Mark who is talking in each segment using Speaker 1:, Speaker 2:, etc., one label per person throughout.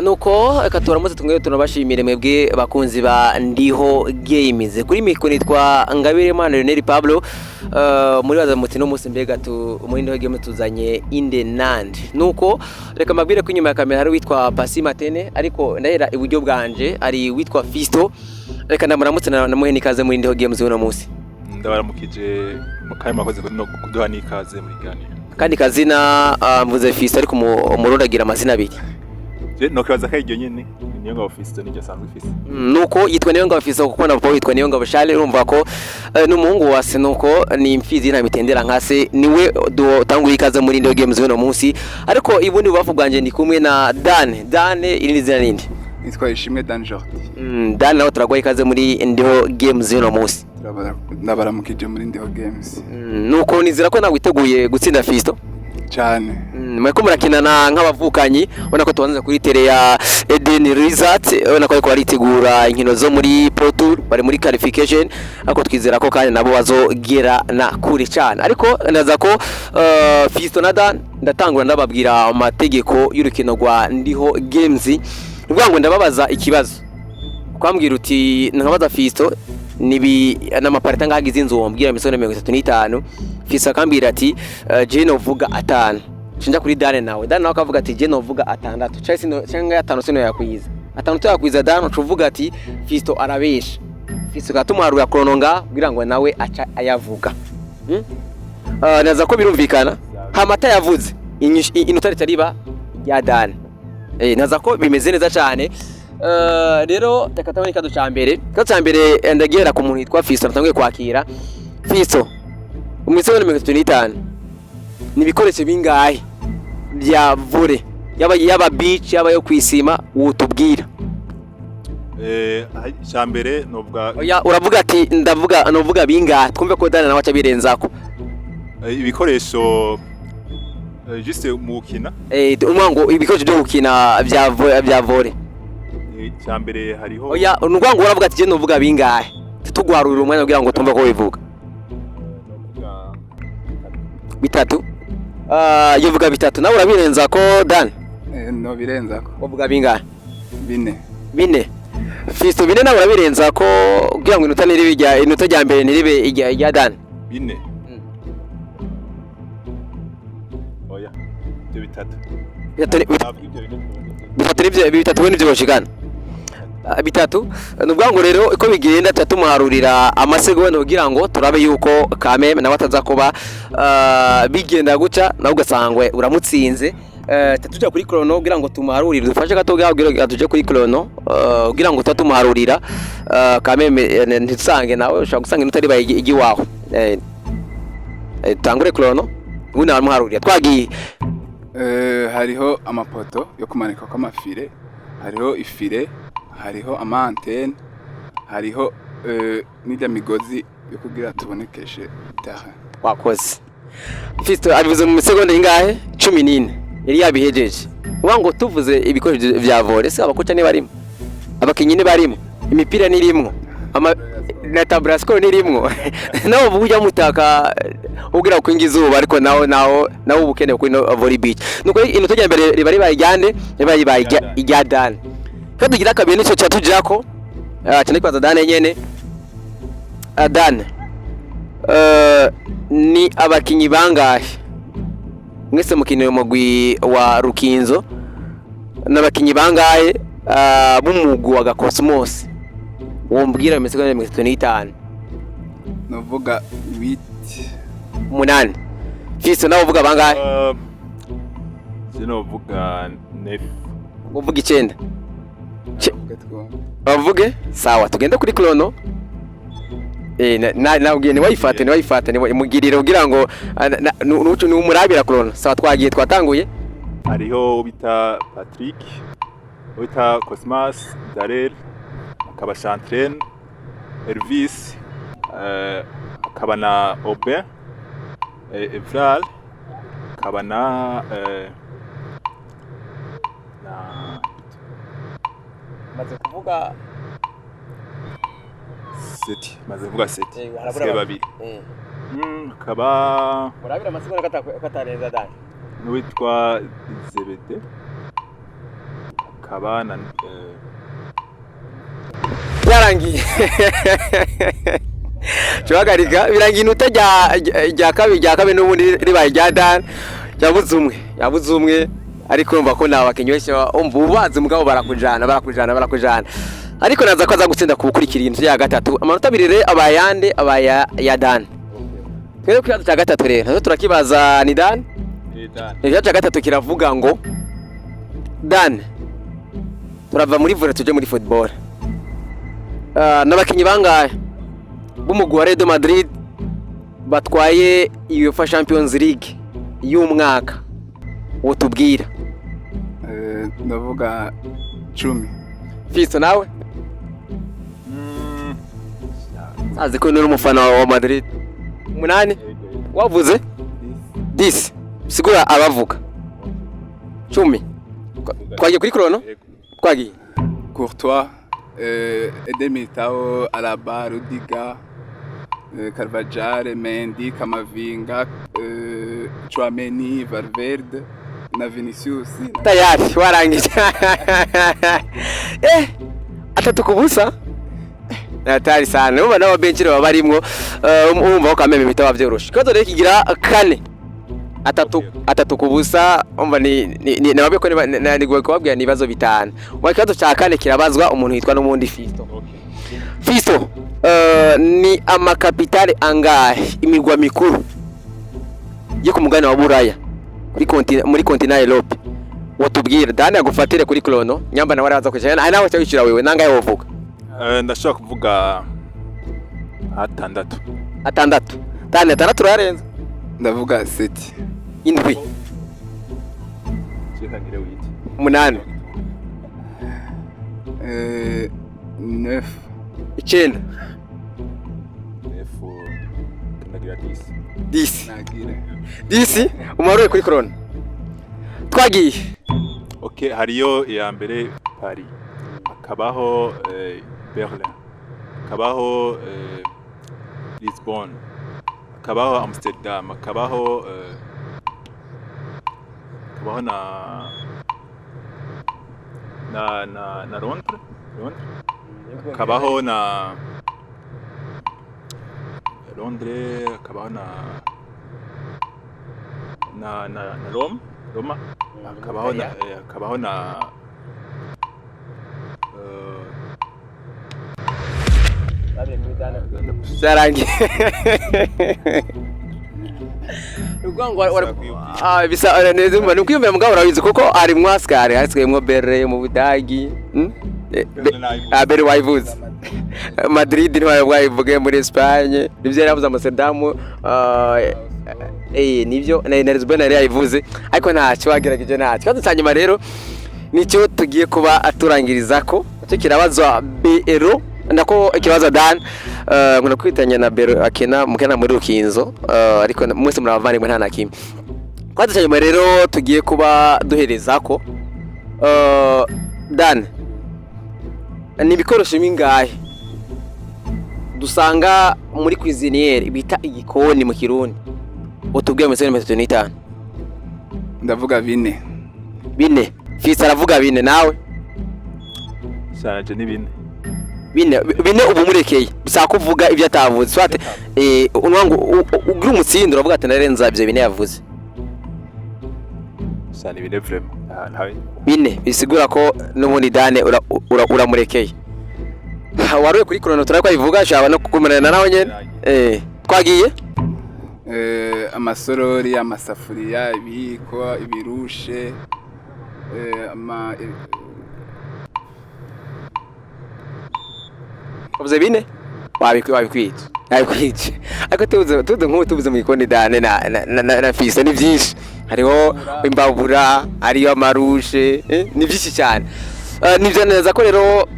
Speaker 1: nuko reka turamutse tumwe tunabashimire mwebwe bakunzi ba Ndiho Games kuri mikro nitwa Ngabire Imana Lionel Pablo muri baza muti no musi mbega muri Ndiho Games tuzanye inde nand nuko reka mabwire ko inyuma ya kamera hari witwa Pasi Matene ariko ndahera iburyo bwanje ari witwa Fisto reka ndamuramutse namuhe nikaze muri Ndiho Games uno musi
Speaker 2: ndabaramukije mukaye makoze no kuduha nikaze muri gani
Speaker 1: kandi kazina mvuze Fisto ariko umurondagira amazina abiri
Speaker 2: no kibaza kayiryo nyene niyo ngabo Fisto nijye asanzwe Fisto
Speaker 1: nuko yitwa niyo ngabo Fisto kuko na papa yitwa niyo ngabo Charles urumva ko n'umuhungu wase nuko ni imfizi nta mitendera nkase niwe dutangura ikaze muri Ndiho Games uno munsi ariko ibundi bavuganje ndi kumwe na Dan iri zina nindi
Speaker 3: nitwa Ishimwe Dan Jordi
Speaker 1: Dan nawe turagwa ikaze muri Ndiho Games uno munsi
Speaker 3: ndabaramukije muri Ndiho Games
Speaker 1: nuko nizira ko nawe witeguye gutsinda Fisto
Speaker 3: cyane
Speaker 1: mweko murakinana nk'abavukanyi ubona ko tubanze kuri tele ya Eden Resort ubona ko baritegura inkino zo muri Pro Tour bari muri qualification ariko twizera ko kandi nabo bazogera na kuri cyane ariko naza ko Fisto na Dan ndatangura ndababwira amategeko y'urukino rwa Ndiho Games ubwo ngo ndababaza ikibazo kwambwira uti nkabaza Fisto nibi n'amaparita ngagize inzu wombwira misone 35 Fisto akambira ati je novuga atanu cinja kuri Dan nawe akavuga ati je novuga atandatu cyangwa atanu sino yakwiza atanu to yakwiza Dan ucuvuga ati Fisto arabesha Fisto gatumwarura krononga kugira ngo nawe aca ayavuga naza ko birumvikana hamata yavuze inota ritariba ya Dan naza ko bimeze neza cyane rero takatabona ikado cyambere ndagera ku muntu yitwa Fisto natangiye kwakira Fisto umisebo 35 nibikoresho bingahe bya vore yaba beach yaba yo kwisima utubwira
Speaker 2: cyambere novuga
Speaker 1: uravuga ati novuga bingahe twumve ko Dan nawe acabirenzako
Speaker 2: ibikoresho juste mukina
Speaker 1: umwango ibikoresho byo gukina bya vore
Speaker 2: cyambere hariho
Speaker 1: oya nugwango uravuga ati je novuga bingahe tutugwarurira umwanya kugira ngo tumve ko bivuga bitatu yovuga bitatu nawe urabirenza ko Dan
Speaker 3: no birenza ko
Speaker 1: uvuga bingahe bine Fisto bine nawe urabirenza ko kugira ngo inota rya mbere niribe ijya Dan
Speaker 2: bine oya byo
Speaker 1: bitatu nibyo bashikana bitatu nubwango rero uko bigenda tatumuharurira amasegonda kugira ngo turabe yuko Kameme nawe atazakuba bigenda guca nawe ugasangwe uramutsinze tatuja kuri chrono kugira ngo tumuharurire dufashe gatoga kugira tuje kuri chrono kugira ngo tatumuharurira Kameme ntitsange nawe ushaka gusanga inotari bayigi waho tangure chrono ubundi aramuharurira twagiye
Speaker 3: hariho amapoto yo kumanika kwa mafire hariho ifire hariho amantene hariho n'ijya migozi yo kugira tubonekeshe taha
Speaker 1: wakoze Fisto abivuze mu segonda ingahe 14 yari yabihejeje ubango tuvuze ibikoresho bya vore se abakoca ne barimo abakinyi ne barimo imipira nirimo na tabrasco nirimo nawo bujya mutaka ugira kwingiza ubu ariko nawo ubukene kuri volley beach nuko inota rya mbere ribari bayijyande ijya Dan kadugira kabiri nico cyatujako cyane kwaza Dan nyene Dan ni abakinyi bangahe mwese mukinira umugwi wa Rukinzo n'abakinyi bangahe b'umugwi wa Cosmos wombwira mesegonda 35
Speaker 3: novuga
Speaker 1: 8 Fisto nawe uvuga bangahe
Speaker 2: novuga 9
Speaker 1: uvuga 9 bavuge sawa tugenda kuri chrono nabwiye ni wayifate mugirire kugira ngo nucu ni umurabira chrono sawa twagiye twatanguye
Speaker 2: hariho bita Patrick bita Cosmas Darel akaba Chantraine Elvis akaba na Aubin Evral akaba na maze kuvuga seti babiri akaba
Speaker 1: urabira amasegonda katarenza Dan
Speaker 2: n'uwitwa Zebede hakaba na
Speaker 1: yarangiye Chuhagarika birangiye inota rya kabiri n'ubundi ribaye rya Dan yabuze umwe ariko urumva ko nabakenye wese ubazi mugabo barakujana ariko naza ko aza gutsinda kubukurikira inzu ya gatatu amanota abiri rero abayande abaya ya Dan twere ku cya gatatu rero nazo turakibaza ni Dan cya gatatu kiravuga ngo Dan turava muri volley tuje muri football n'abakinyi bangahe b'umugwi wa Real Madrid batwaye UEFA Champions League y'umwaka wotubwira
Speaker 3: ndavuga 10
Speaker 1: Fisto nawe azi ko nuri umufana wa Madrid 8 wavuze 10 sigura abavuga 10 twagiye kuri Krono twagiye
Speaker 3: Courtois Eden Militao Alaba Rudiger Carvajal Mendy Camavinga Tchouaméni Valverde na Vinicius
Speaker 1: tayari warangije atatu kubusa natari sana umva nabo benchire babarimwo umva ko kameme bitaba byoroshe kazo rero kigira 4 atatu kubusa umva ni nababe ko ni kubabwira nibazo bitana mu kibazo cya 4 kirabazwa umuntu yitwa n'umundi Fisto ni amakapitale angahe imigwa mikuru yo ku mugani wa Buraya muri continent Europe watubwira dani yagufatire kuri Krono nyamba nawe araza kujana nawe cyabicira wewe nangaye wovuga
Speaker 2: ndashaka kuvuga 6
Speaker 1: dani 6 turarenza
Speaker 3: ndavuga 7
Speaker 1: indwi
Speaker 2: cyekangire witi
Speaker 1: 8
Speaker 3: 9
Speaker 1: 9
Speaker 2: ndagira
Speaker 1: 10 umaruye kuri Krono twagiye
Speaker 2: okay hariyo ya mbere Paris akabaho Berlin akabaho Lisbon akabaho Amsterdam akabaho na Londres akabaho na Londres akabaho na Roma akabaho na
Speaker 1: Sarangi bisa neza umva nukwiyumvira mugabo urabizi kuko ari mwaskari hasikayemwo Berre mu Budagi Berre wayivuze Madrid ntwaye bwayivuge muri Espagne nivyo yaravuze Amsterdam nivyo na Lisbon yari yayivuze ariko ntacyo wagerageje ntacyo kadutanyuma rero nicyo tugiye kuba aturangirizako cyo kirabazwa BRO ndako ikibazo Dan nguna kwitanya na Bero akena mukena muri Rukinzo ariko mwese muravanye nta nakimwe kadutanyuma rero tugiye kuba duhereza ko Dan ni bikoresho bingahe dusanga muri cuisinière bita igikoni mu Kirundi utubwiye mu 35
Speaker 3: ndavuga 4
Speaker 1: Fisa aravuga 4 nawe
Speaker 2: sanje ni 4
Speaker 1: bine ubu murekeye bisaba kuvuga ibyo atavuze swate unwangu ugira umutsindo uravuga ati narenza ibyo bine yavuze
Speaker 2: sani 4 vraiment ntawe
Speaker 1: 4 bisigura ko n'ubundi Dane uramurekeye waruye kuri Krono turako ivuga shaba no kukumerana nawe nyene twagiye
Speaker 3: amasorori amasafuriya ibiko ibirushe
Speaker 1: Obuze bine wabikwita ariko tuze nk'utubuze mu ikoni Dane na Fisa ni byinshi hariho imbabura hariyo amarushe ni byinshi cyane nivyo neza ko rero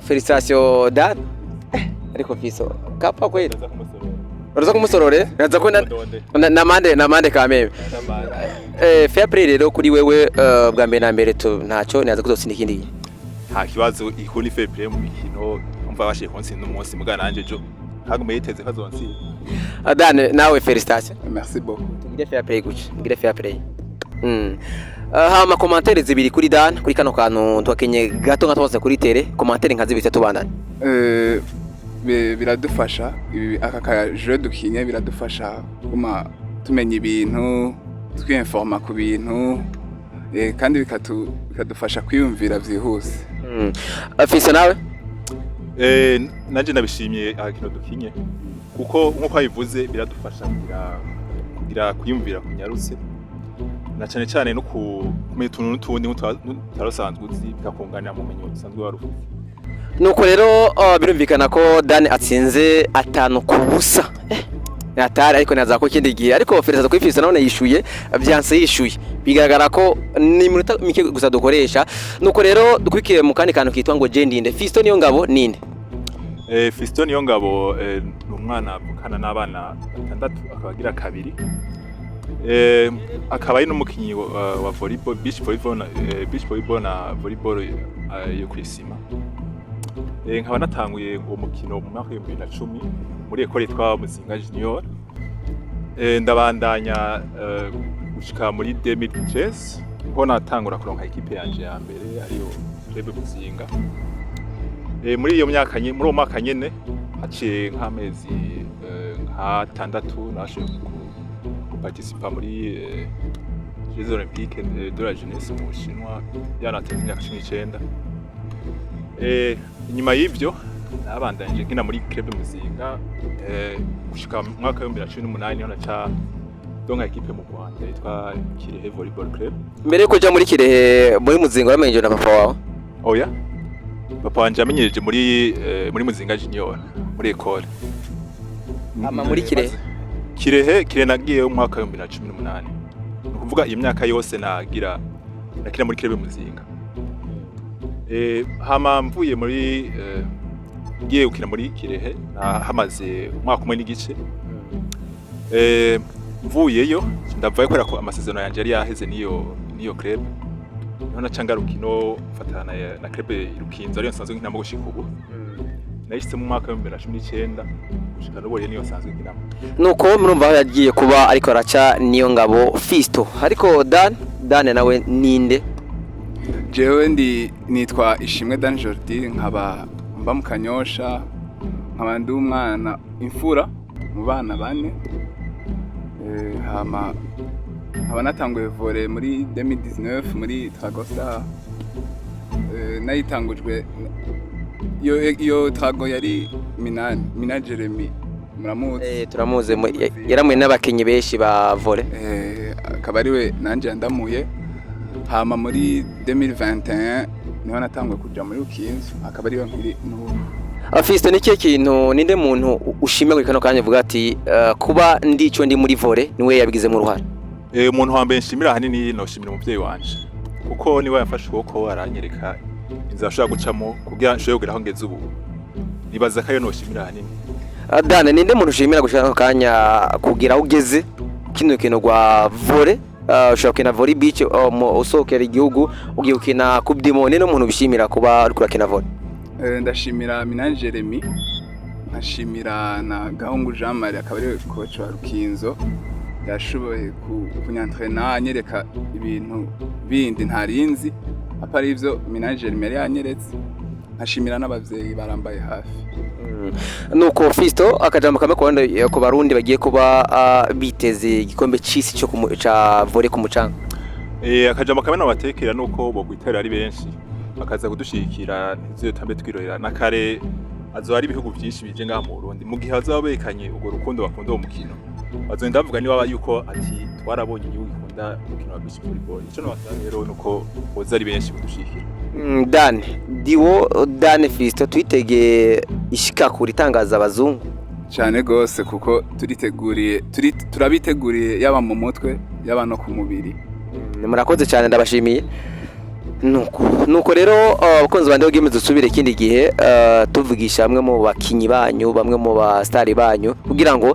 Speaker 1: Felicitation Dane ariko Fisa kapa kweli uraza kumusorore naza ko na mande kameme fair play rero kuri wewe bwa mbere na mbere ntacyo naza kuzotsinda ikindi
Speaker 2: nta kibazo ikuri fair play mu mikino umva bashe konsi n'umunsi mugana nanje jo hagume yiteze kazonsi
Speaker 1: Dane nawe Felicitation
Speaker 3: merci beaucoup
Speaker 1: tugire fair play guca ngire fair play hama commentaire zibiri kuri Dan kuri kano kantu twakenye gato ngatose kuri tele commentaire nka zibiri tubandana
Speaker 3: biradufasha aka kaje dukinye biradufasha kuma tumenya ibintu twinforma ku bintu kandi bikadufasha kwiyumvira vyihuse.
Speaker 1: Afise nawe
Speaker 2: nanje nabishimiye akino dukinye kuko nkuko ayivuze biradufasha kugira kwiyumvira kunyarutse na cyane cyane no kumenya utuntu n'utundi tutarosanzwe uzi bikakunganira mu menyo usanzwe warufite.
Speaker 1: Nuko rero birumvikana ko Dan atsinze 5-0 atari ariko naza ko kindi gihe ariko Felix kuri Fisto none yishuye byanse yishuye bigaragara ko ni minota mike gusa dukoresha. Nuko rero dukwikiye mu kandi kantu kitwa ngo Jendinde Fisto niyo ngabo ninde?
Speaker 2: Fisto niyo ngabo n'umwana avukana n'abana 6 akabagira kabiri. Akaba ari n'umukinyi wa volleyball beach volleyball na volleyball yo kwisima. Nkaba natanguye uwo mukino mu mwaka wa 2010 muri ekole yitwa Muzinga Junior. Ndabandanya gushika muri 2013 ko natangura kuronka equipe yanje ya mbere ariyo Club Muzinga. Muri iyo myaka muri uwo mwaka nyene haciye nk'amezi nka 6 nashoboye participa muri Jeux Olympiques de la jeunesse mu Bushinwa yanateze imyaka 19. Inyuma y'ivyo nabandanje nkina muri Club Muzinga gushika mu mwaka wa 2018 niho naca donga equipe mu Rwanda yitwa Kirehe Volleyball Club.
Speaker 1: Mbere yuko uja muri Kirehe muri Muzinga wamenyeje na papa wawe?
Speaker 2: Oya, papa wanje amenyereje muri Muzinga Junior muri école.
Speaker 1: Ama muri Kirehe
Speaker 2: Kirehe nagiye mu mwaka wa 2018. Nukuvuga iyi myaka yose nakina muri Club Muzinga. Hama mvuye muri ngiye gukina muri Kirehe hamaze umwaka umwe n'igice. Mvuyeyo ndavaye kwera ko amasezerano yanje yari yaheze niyo club. None nacanga rukino fatana na club Rukinzo ariyo nsanzwe nkina mu gushika ubu. Nahise mu mwaka wa 2019 gushika n'ubu niyo nsanzwe nkina.
Speaker 1: Nuko murumva aho yagiye kuba ariko araca niyo ngabo Fisto. Ariko Dan nawe ninde?
Speaker 3: Jewe nitwa Ishimwe Dan Jordi nkaba mba mu Kanyosha nkaba ndi umwana imfura mu bana 4. Hama nkaba natanguye volley muri 2019 muri Tragosta. Nayitangujwe iyo Trago yari Mina Jeremy muramuzi?
Speaker 1: Turamuze yaramwe n'abakinyi benshi ba volley.
Speaker 3: Akaba ariwe nanje ndamuye. Hama muri 2021 niho natanguye kuja muri Rukinzo akaba ariyo nkiri n'ubu.
Speaker 1: Fisto ni kihe kintu ninde muntu ushimye kuri kano kanya uvuga ati kuba ndico ndi muri volley niwe yabigize mu ruhara?
Speaker 2: Umuntu wa mbere nshimira hanini no shimira umuvyeyi wanje kuko niwe yafashe ukuboko aranyereka inzira ashobora gucamo kugira nshobore kugera aho ngeze ubu. Nibaza ko ayo no shimira hanini.
Speaker 1: Dan ninde muntu ushimira gushaka kano kanya kugira aho ugeze kino kintu gwa volley? Ushobora kina volley beach usokera igihugu ugiye ukina Coupe du Monde n'umuntu bishimira kuba uri kurakina volley?
Speaker 3: Ndashimira Mina Jeremy, nkashimira na Gahungu Jean Marie akaba ari coach wa Rukinzo yashoboye kunyantrena anyereka ibintu bindi ntarinzi apari ivyo Mina Jeremy yari yanyeretse. Nkashimira n'abavyeyi barambaye hafi.
Speaker 1: Nuko Fisto akajambo kamwe ku barundi bagiye kuba biteze igikombe c'isi cyo ca volley ku mucanga.
Speaker 2: Akajambo kamwe nabatekera nuko bo gwitera ari benshi bakaza kudushikira ntizo tambe twirorera na kare azo ari ibihugu byinshi bije ngaha mu Burundi mu gihe azabekanye ugo rukundo bakunda uwo mukino bazenda bavuga niba yuko ati twarabonye igihugu gikunda umukino wa beach volleyball. Ico nabasaba rero nuko boza ari benshi kudushikira. Dan
Speaker 1: Fisto twitege ishika kuri tangaza abazungu
Speaker 3: cyane gose kuko turabiteguriye yaba mu mutwe yaba no ku mubiri.
Speaker 1: Murakoze cyane ndabashimiye. Nuko rero abakunzi bande game dusubire ikindi gihe tuvugisha bamwe mu bakinyi banyu bamwe mu ba star banyu kugira ngo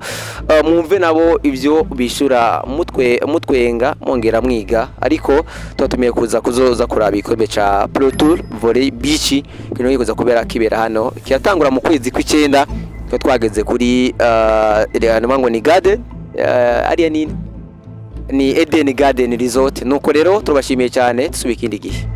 Speaker 1: mwumve nabo ivyo bishura mutwenga mwongera mwiga ariko twatumiye kuzoza kuraba ikombe ca Pro Tour Volley Beach kino yikoza kibera hano kiratangura mu kwezi kw'icenda twageze kuri ngo ni garden ariya nini ni Eden Garden Resort. Nuko rero turabashimiye cyane, tusubika ikindi gihe.